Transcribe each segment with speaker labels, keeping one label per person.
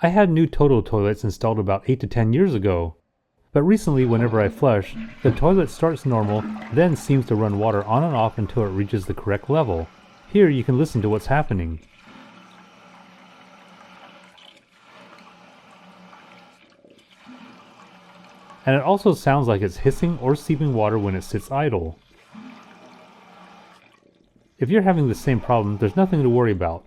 Speaker 1: I had new Toto toilets installed about 8 to 10 years ago. But recently, whenever I flush, the toilet starts normal, then seems to run water on and off until it reaches the correct level. Here you can listen to what's happening. And it also sounds like it's hissing or seeping water when it sits idle. If you're having the same problem, there's nothing to worry about.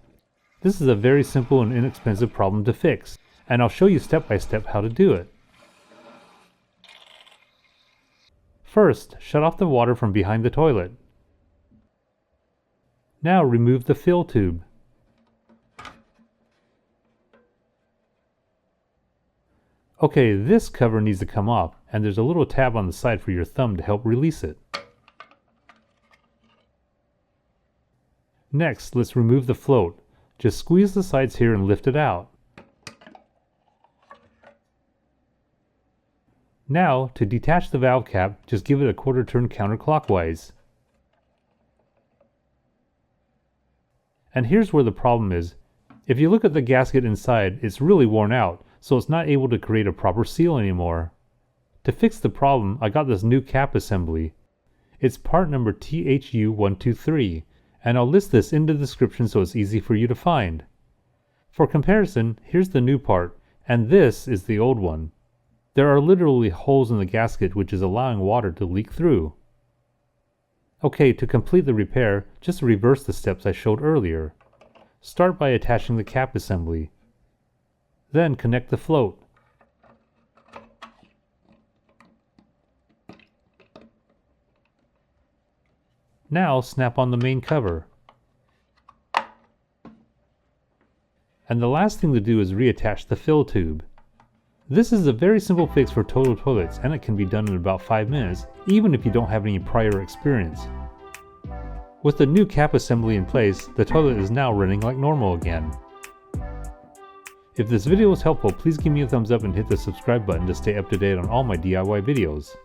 Speaker 1: This is a very simple and inexpensive problem to fix, and I'll show you step by step how to do it. First, shut off the water from behind the toilet. Now remove the fill tube. Okay, this cover needs to come off, and there's a little tab on the side for your thumb to help release it. Next, let's remove the float. Just squeeze the sides here and lift it out. Now, to detach the valve cap, just give it a quarter turn counterclockwise. And here's where the problem is. If you look at the gasket inside, it's really worn out, so it's not able to create a proper seal anymore. To fix the problem, I got this new cap assembly. It's part number THU123, and I'll list this in the description so it's easy for you to find. For comparison, here's the new part, and this is the old one. There are literally holes in the gasket which is allowing water to leak through. Okay, to complete the repair, just reverse the steps I showed earlier. Start by attaching the cap assembly. Then connect the float. Now snap on the main cover. And the last thing to do is reattach the fill tube. This is a very simple fix for Toto toilets, and it can be done in about 5 minutes, even if you don't have any prior experience. With the new cap assembly in place, the toilet is now running like normal again. If this video was helpful, please give me a thumbs up and hit the subscribe button to stay up to date on all my DIY videos.